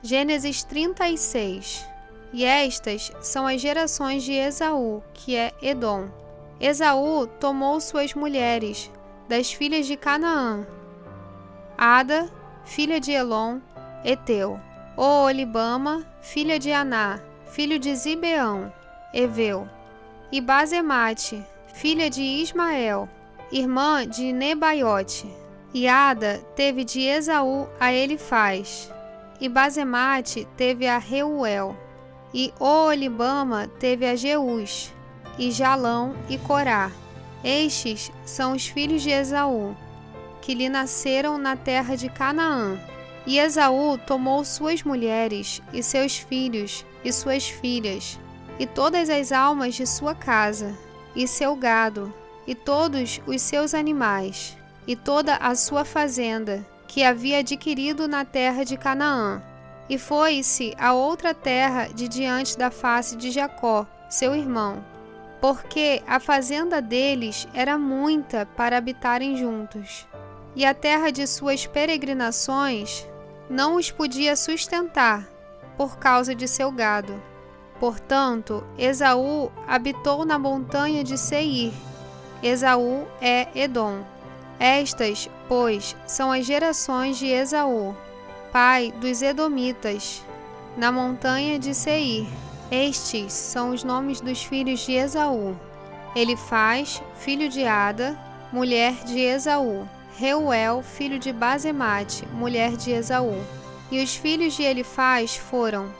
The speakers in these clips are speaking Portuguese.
Gênesis 36. E estas são as gerações de Esaú, que é Edom. Esaú tomou suas mulheres, das filhas de Canaã: Ada, filha de Elon, Eteu; Oolibama, filha de Aná, filho de Zibeão, Eveu; e Basemate, filha de Ismael, irmã de Nebaiote. E Ada teve de Esaú a Elifaz, e Basemate teve a Reuel, e Oolibama teve a Jeús, e Jalão e Corá. Estes são os filhos de Esaú, que lhe nasceram na terra de Canaã. E Esaú tomou suas mulheres, e seus filhos, e suas filhas, e todas as almas de sua casa, e seu gado, e todos os seus animais, e toda a sua fazenda, que havia adquirido na terra de Canaã, e foi-se a outra terra de diante da face de Jacó, seu irmão, porque a fazenda deles era muita para habitarem juntos, e a terra de suas peregrinações não os podia sustentar por causa de seu gado. Portanto, Esaú habitou na montanha de Seir. Esaú é Edom. Estas, pois, são as gerações de Esaú, pai dos Edomitas, na montanha de Seir. Estes são os nomes dos filhos de Esaú: Elifaz, filho de Ada, mulher de Esaú; Reuel, filho de Basemate, mulher de Esaú. E os filhos de Elifaz foram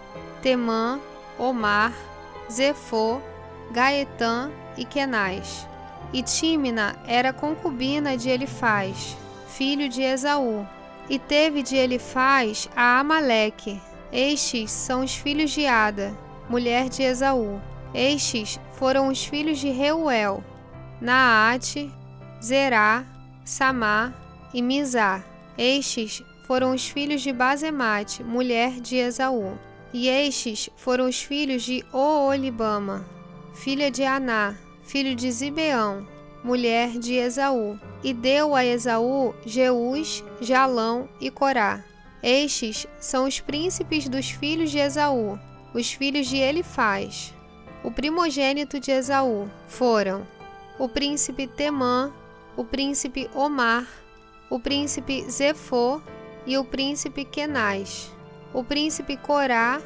Temã, Omar, Zefô, Gaetã e Kenaz. E Tímina era concubina de Elifaz, filho de Esaú, e teve de Elifaz a Amaleque. Estes são os filhos de Ada, mulher de Esaú. Estes foram os filhos de Reuel: Naate, Zerá, Samá e Mizá. Estes foram os filhos de Basemate, mulher de Esaú. E estes foram os filhos de Oolibama, filha de Aná, filho de Zibeão, mulher de Esaú. E deu a Esaú Jeús, Jalão e Corá. Estes são os príncipes dos filhos de Esaú, os filhos de Elifaz. O primogênito de Esaú foram o príncipe Temã, o príncipe Omar, o príncipe Zefô e o príncipe Kenaz, o príncipe Corá,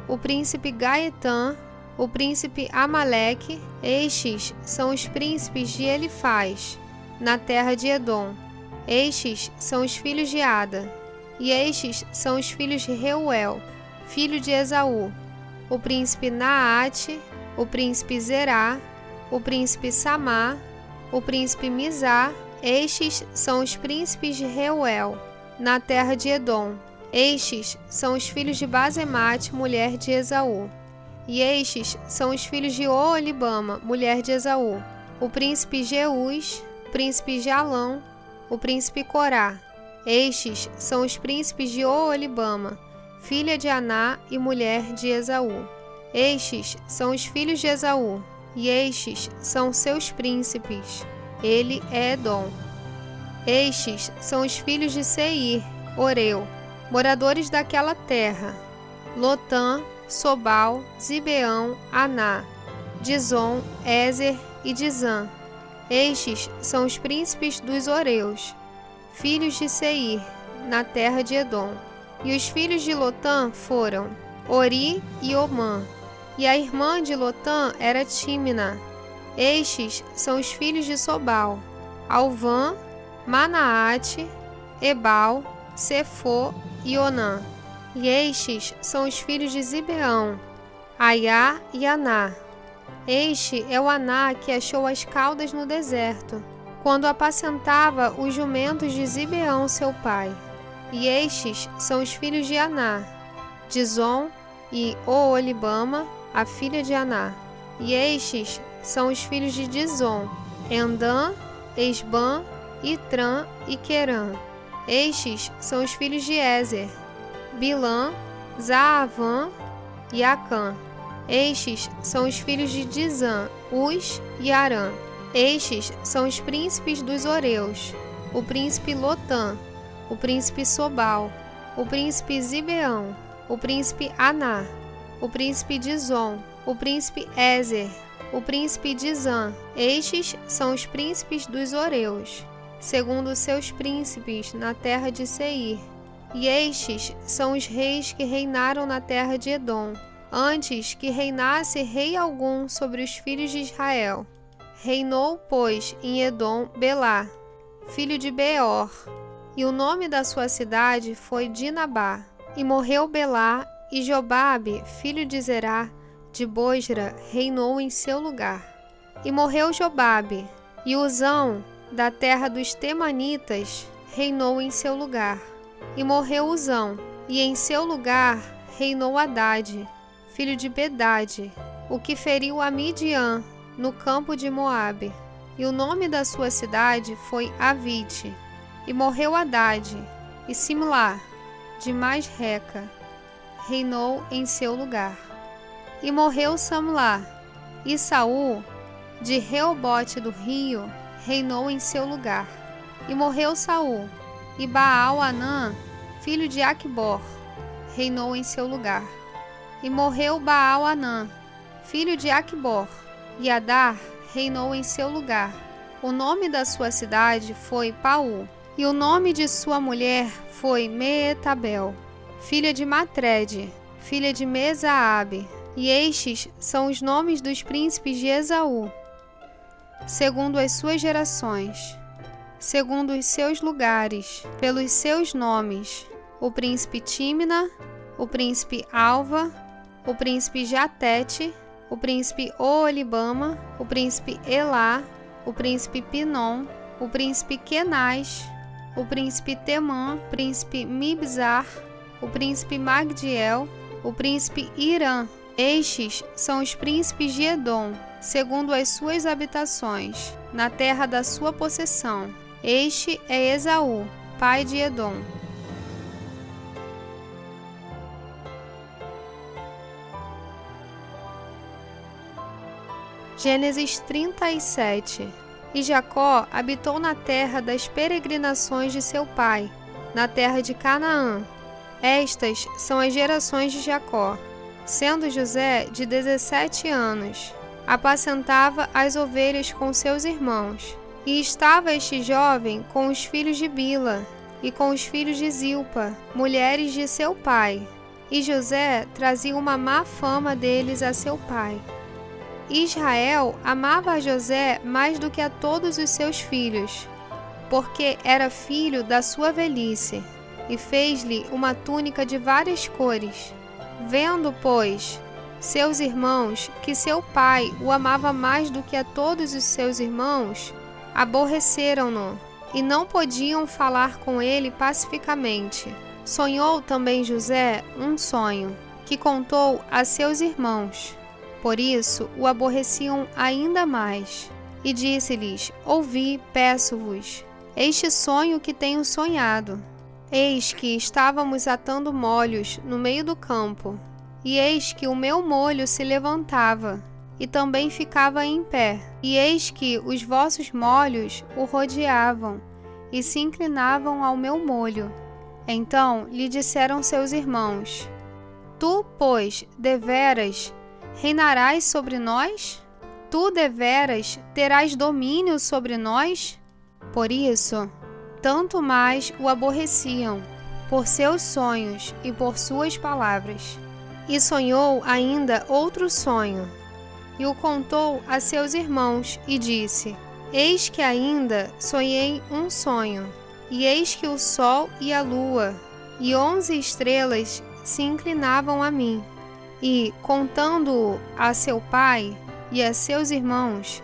o príncipe Gaetã, o príncipe Amaleque. Estes são os príncipes de Elifaz, na terra de Edom. Estes são os filhos de Ada. E estes são os filhos de Reuel, filho de Esaú: o príncipe Naate, o príncipe Zerá, o príncipe Samá, o príncipe Mizá. Estes são os príncipes de Reuel, na terra de Edom. Estes são os filhos de Basemate, mulher de Esaú. E estes são os filhos de Oolibama, mulher de Esaú: o príncipe Jeús, o príncipe Jalão, o príncipe Corá. Estes são os príncipes de Oolibama, filha de Aná e mulher de Esaú. Estes são os filhos de Esaú, e estes são seus príncipes. Ele é Edom. Estes são os filhos de Seir, Oreu, moradores daquela terra: Lotã, Sobal, Zibeão, Aná, Dizon, Ézer e Dizã. Estes são os príncipes dos Oreus, filhos de Seir, na terra de Edom. E os filhos de Lotã foram Ori e Omã. E a irmã de Lotã era Tímina. Estes são os filhos de Sobal: Alvã, Manaate, Ebal, Sefô e Onã. E estes são os filhos de Zibeão: Aiá e Aná. Este é o Aná que achou as caudas no deserto, quando apacentava os jumentos de Zibeão, seu pai. E estes são os filhos de Aná: Dizon e Oolibama, a filha de Aná. E estes são os filhos de Dizon: Endã, Esbã, Itrã e Querã. Estes são os filhos de Ézer: Bilã, Zaavã e Acã. Estes são os filhos de Dizã, Uz e Arã. Estes são os príncipes dos Oreus: o príncipe Lotã, o príncipe Sobal, o príncipe Zibeão, o príncipe Aná, o príncipe Dizon, o príncipe Ezer, o príncipe Dizã. Estes são os príncipes dos Horeus, segundo seus príncipes na terra de Seir. E estes são os reis que reinaram na terra de Edom, antes que reinasse rei algum sobre os filhos de Israel. Reinou, pois, em Edom Belá, filho de Beor, e o nome da sua cidade foi Dinabá. E morreu Belá, e Jobabe, filho de Zerá, de Bosra, reinou em seu lugar. E morreu Jobabe, e Uzão, da terra dos Temanitas, reinou em seu lugar. E morreu Uzão, e em seu lugar reinou Hadade, filho de Bedade, o que feriu a Midian, no campo de Moabe. E o nome da sua cidade foi Avite. E morreu Hadade, e Simlá, de Mais-Reca, reinou em seu lugar. E morreu Samlá, e Saul, de Reobote do Rio, reinou em seu lugar. E morreu Saul, e Baal-Anã, filho de Aqubor, reinou em seu lugar. E morreu Baal-Anã, filho de Aqubor, e Adar reinou em seu lugar. O nome da sua cidade foi Paú, e o nome de sua mulher foi Meetabel, filha de Matred, filha de Mesaabe. E estes são os nomes dos príncipes de Esaú, segundo as suas gerações, segundo os seus lugares, pelos seus nomes: o príncipe Tímina, o príncipe Alva, o príncipe Jatete, o príncipe Oolibama, o príncipe Elá, o príncipe Pinom, o príncipe Kenaz, o príncipe Temã, o príncipe Mibzar, o príncipe Magdiel, o príncipe Irã. Estes são os príncipes de Edom, segundo as suas habitações, na terra da sua possessão. Este é Esaú, pai de Edom. Gênesis 37. E Jacó habitou na terra das peregrinações de seu pai, na terra de Canaã. Estas são as gerações de Jacó. Sendo José de 17 anos, apacentava as ovelhas com seus irmãos. E estava este jovem com os filhos de Bila e com os filhos de Zilpa, mulheres de seu pai. E José trazia uma má fama deles a seu pai. Israel amava a José mais do que a todos os seus filhos, porque era filho da sua velhice, e fez-lhe uma túnica de várias cores. Vendo, pois, seus irmãos que seu pai o amava mais do que a todos os seus irmãos, aborreceram-no e não podiam falar com ele pacificamente. Sonhou também José um sonho, que contou a seus irmãos. Por isso o aborreciam ainda mais. E disse-lhes: Ouvi, peço-vos, este sonho que tenho sonhado. Eis que estávamos atando molhos no meio do campo, e eis que o meu molho se levantava, e também ficava em pé. E eis que os vossos molhos o rodeavam, e se inclinavam ao meu molho. Então lhe disseram seus irmãos: Tu, pois, deveras reinarás sobre nós? Tu, deveras, terás domínio sobre nós? Por isso, tanto mais o aborreciam, por seus sonhos e por suas palavras. E sonhou ainda outro sonho, e o contou a seus irmãos, e disse: Eis que ainda sonhei um sonho, e eis que o sol e a lua, e 11 estrelas se inclinavam a mim. E, contando-o a seu pai e a seus irmãos,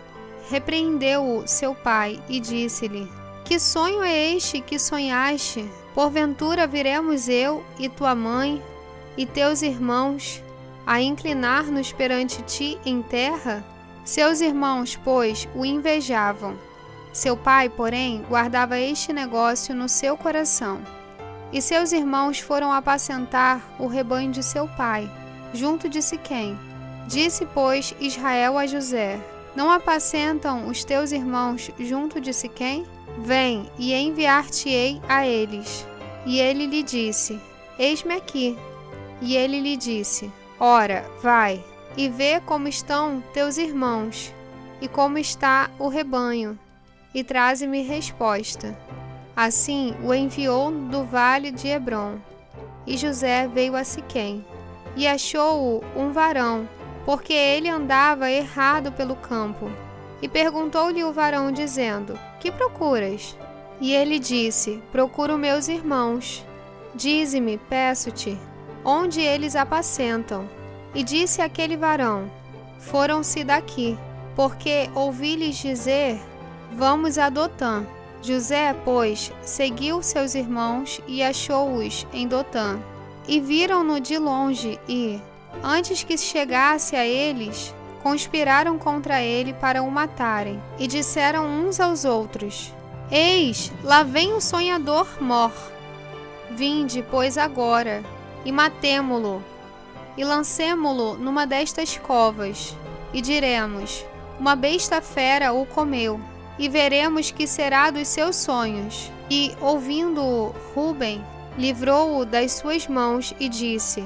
repreendeu-o seu pai e disse-lhe: Que sonho é este que sonhaste? Porventura viremos eu e tua mãe e teus irmãos a inclinar-nos perante ti em terra? Seus irmãos, pois, o invejavam. Seu pai, porém, guardava este negócio no seu coração. E seus irmãos foram apacentar o rebanho de seu pai, junto de Siquém. Disse, pois, Israel a José: Não apacentam os teus irmãos junto de Siquém? Vem, e enviar-te-ei a eles. E ele lhe disse: Eis-me aqui. E ele lhe disse: Ora, vai, e vê como estão teus irmãos, e como está o rebanho, e traze-me resposta. Assim o enviou do vale de Hebrom. E José veio a Siquém, e achou-o um varão, porque ele andava errado pelo campo. E perguntou-lhe o varão, dizendo: Que procuras? E ele disse: Procuro meus irmãos. Dize-me, peço-te, onde eles apacentam. E disse aquele varão: Foram-se daqui, porque ouvi-lhes dizer: Vamos a Dotã. José, pois, seguiu seus irmãos e achou-os em Dotã. E viram-no de longe e, antes que chegasse a eles, conspiraram contra ele para o matarem. E disseram uns aos outros: Eis, lá vem o sonhador Mor. Vinde, pois, agora, e matemo-lo, e lancemo-lo numa destas covas, e diremos: Uma besta fera o comeu, e veremos que será dos seus sonhos. E, ouvindo-o, Ruben livrou-o das suas mãos e disse: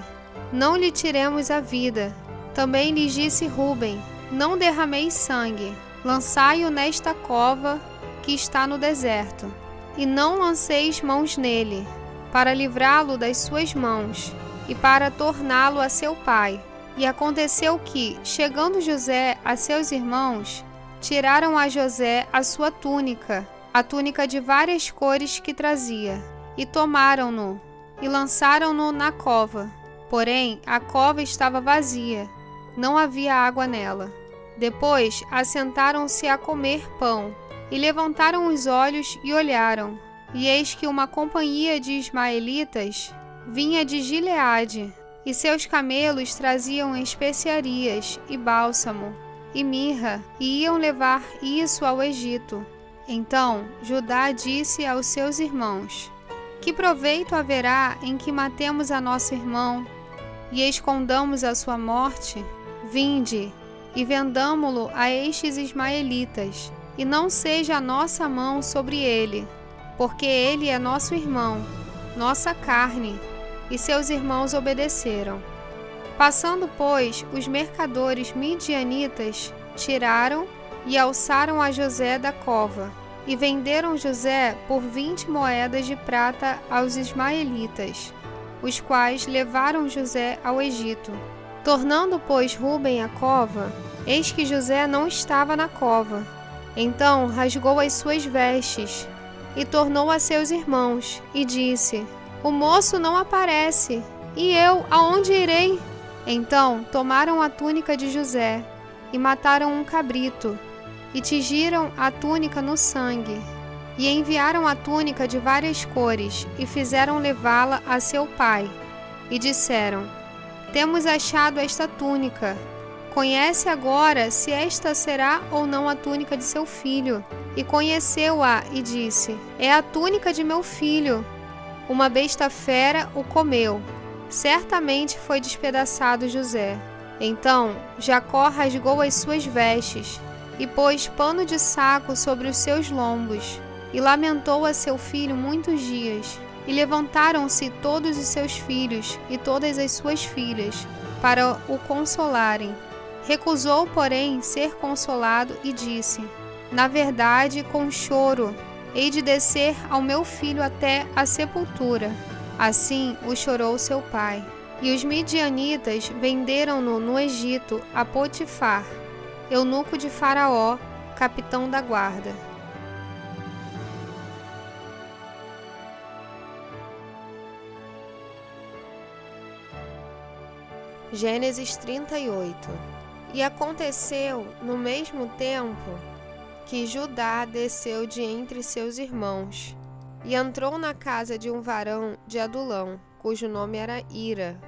Não lhe tiremos a vida. Também lhes disse Ruben: Não derrameis sangue, lançai-o nesta cova que está no deserto, e não lanceis mãos nele, para livrá-lo das suas mãos, e para torná-lo a seu pai. E aconteceu que, chegando José a seus irmãos, tiraram a José a sua túnica, a túnica de várias cores que trazia, e tomaram-no, e lançaram-no na cova. Porém, a cova estava vazia, não havia água nela. Depois, assentaram-se a comer pão, e levantaram os olhos e olharam, e eis que uma companhia de ismaelitas vinha de Gileade, e seus camelos traziam especiarias e bálsamo e mirra, e iam levar isso ao Egito. Então Judá disse aos seus irmãos: Que proveito haverá em que matemos a nosso irmão e escondamos a sua morte? Vinde e vendamo-lo a estes ismaelitas, e não seja a nossa mão sobre ele, porque ele é nosso irmão, nossa carne. E seus irmãos obedeceram. Passando, pois, os mercadores midianitas, tiraram e alçaram a José da cova, e venderam José por 20 moedas de prata aos ismaelitas, os quais levaram José ao Egito. Tornando, pois, Ruben à cova, eis que José não estava na cova. Então rasgou as suas vestes, e tornou a seus irmãos, e disse: O moço não aparece, e eu aonde irei? Então tomaram a túnica de José, e mataram um cabrito, e tingiram a túnica no sangue, e enviaram a túnica de várias cores, e fizeram levá-la a seu pai. E disseram: Temos achado esta túnica. Conhece agora se esta será ou não a túnica de seu filho. E conheceu-a e disse: É a túnica de meu filho. Uma besta fera o comeu. Certamente foi despedaçado José. Então Jacó rasgou as suas vestes, e pôs pano de saco sobre os seus lombos, e lamentou a seu filho muitos dias. E levantaram-se todos os seus filhos e todas as suas filhas, para o consolarem. Recusou, porém, ser consolado e disse: Na verdade, com choro, hei de descer ao meu filho até a sepultura. Assim o chorou seu pai. E os midianitas venderam-no no Egito a Potifar, eunuco de Faraó, capitão da guarda. Gênesis 38. E aconteceu, no mesmo tempo, que Judá desceu de entre seus irmãos, e entrou na casa de um varão de Adulão, cujo nome era Ira.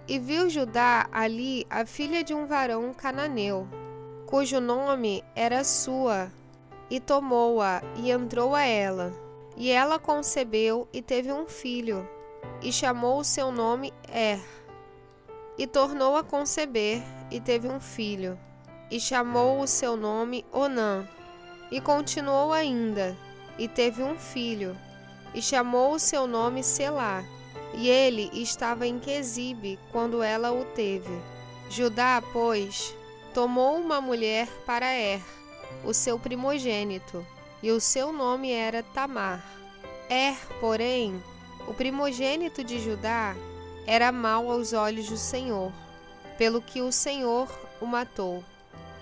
E viu Judá ali a filha de um varão cananeu, cujo nome era Sua, e tomou-a e entrou a ela. E ela concebeu e teve um filho, e chamou o seu nome E tornou a conceber e teve um filho, e chamou o seu nome Onã. E continuou ainda, e teve um filho, e chamou o seu nome Selá. e ele estava em Quezibe quando ela o teve. Judá, pois, tomou uma mulher para o seu primogênito, e o seu nome era Tamar. Porém, o primogênito de Judá, era mau aos olhos do Senhor, pelo que o Senhor o matou.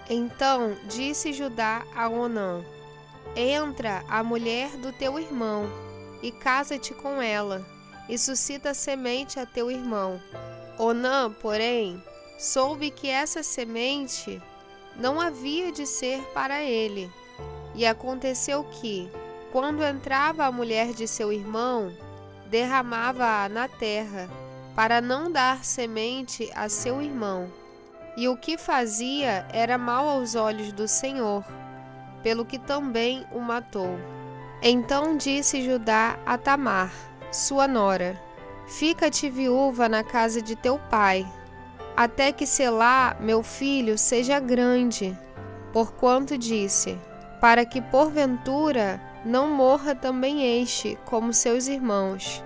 Então disse Judá a Onã: Entra a mulher do teu irmão, e casa-te com ela, e suscita semente a teu irmão. Onã, porém, soube que essa semente não havia de ser para ele. E aconteceu que, quando entrava a mulher de seu irmão, derramava-a na terra, para não dar semente a seu irmão. E o que fazia era mal aos olhos do Senhor, pelo que também o matou. Então disse Judá a Tamar, sua nora: Fica-te viúva na casa de teu pai, até que Selá, meu filho, seja grande. Porquanto disse: Para que porventura não morra também este, como seus irmãos.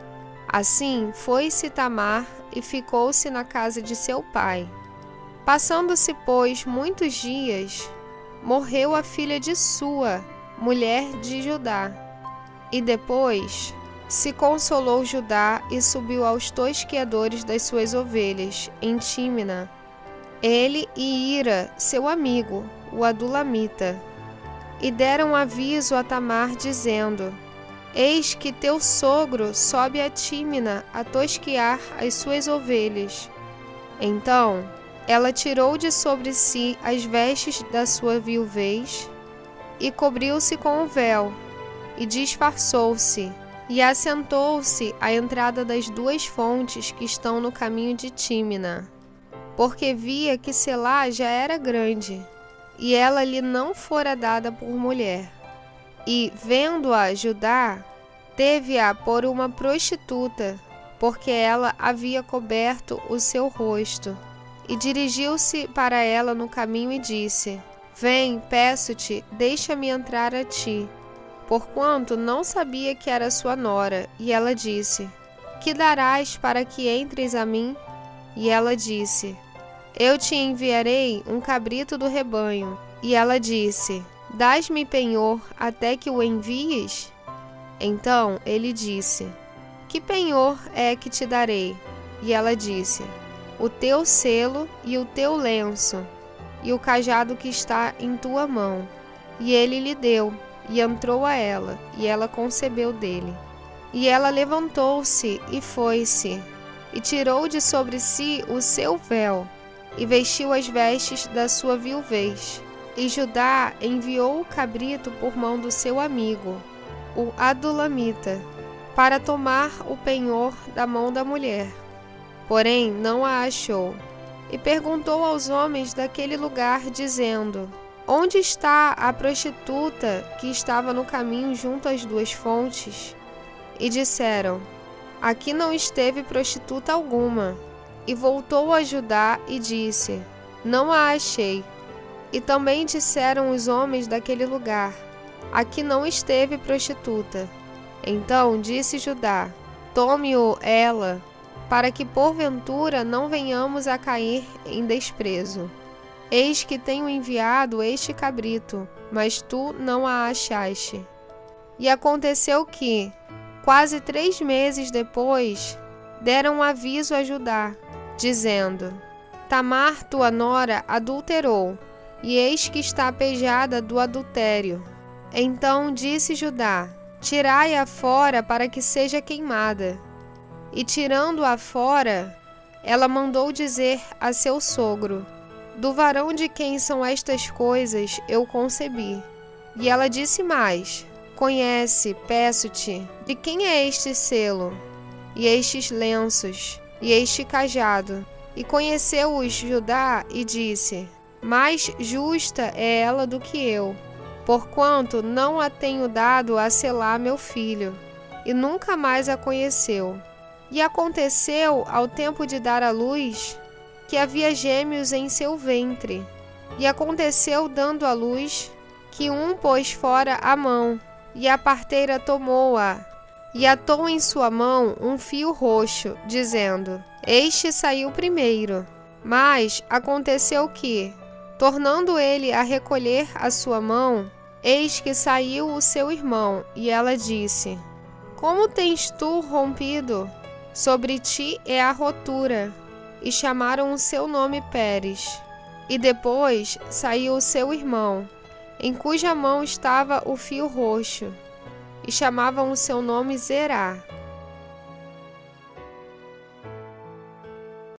Assim foi-se Tamar e ficou-se na casa de seu pai. Passando-se, pois, muitos dias, morreu a filha de Sua, mulher de Judá. E depois se consolou Judá e subiu aos tosqueadores das suas ovelhas, em Tímina, ele e Ira, seu amigo, o adulamita. E deram aviso a Tamar, dizendo: Eis que teu sogro sobe a Tímina a tosquear as suas ovelhas. Então ela tirou de sobre si as vestes da sua viuvez e cobriu-se com o véu, e disfarçou-se, e assentou-se à entrada das duas fontes que estão no caminho de Tímina, porque via que Selá já era grande, e ela lhe não fora dada por mulher. E, vendo-a Judá, teve-a por uma prostituta, porque ela havia coberto o seu rosto. E dirigiu-se para ela no caminho e disse: Vem, peço-te, deixa-me entrar a ti. Porquanto não sabia que era sua nora. E ela disse: Que darás para que entres a mim? E ela disse: Eu te enviarei um cabrito do rebanho. E ela disse: Dás-me penhor até que o envies? Então ele disse: Que penhor é que te darei? E ela disse: O teu selo e o teu lenço, e o cajado que está em tua mão. E ele lhe deu, e entrou a ela, e ela concebeu dele. E ela levantou-se e foi-se, e tirou de sobre si o seu véu, e vestiu as vestes da sua viuvez. E Judá enviou o cabrito por mão do seu amigo, o adulamita, para tomar o penhor da mão da mulher. Porém não a achou. E perguntou aos homens daquele lugar, dizendo: Onde está a prostituta que estava no caminho junto às duas fontes? E disseram: Aqui não esteve prostituta alguma. E voltou a Judá e disse: Não a achei. E também disseram os homens daquele lugar: Aqui não esteve prostituta. Então disse Judá: Tome-o ela, para que porventura não venhamos a cair em desprezo. Eis que tenho enviado este cabrito, mas tu não a achaste. E aconteceu que, quase 3 meses depois, deram aviso a Judá, dizendo: Tamar, tua nora, adulterou, e eis que está pejada do adultério. Então disse Judá: Tirai-a fora para que seja queimada. E tirando-a fora, ela mandou dizer a seu sogro: Do varão de quem são estas coisas eu concebi. E ela disse mais: Conhece, peço-te, de quem é este selo, e estes lenços, e este cajado? E conheceu-os Judá e disse: Mais justa é ela do que eu, porquanto não a tenho dado a Selá meu filho. E nunca mais a conheceu. E aconteceu, ao tempo de dar à luz, que havia gêmeos em seu ventre. E aconteceu, dando à luz, que um pôs fora a mão, e a parteira tomou-a, e atou em sua mão um fio roxo, dizendo: Este saiu primeiro. Mas aconteceu que, tornando ele a recolher a sua mão, eis que saiu o seu irmão, e ela disse: Como tens tu rompido? Sobre ti é a rotura. E chamaram o seu nome Pérez. E depois saiu o seu irmão, em cuja mão estava o fio roxo, e chamavam o seu nome Zerá.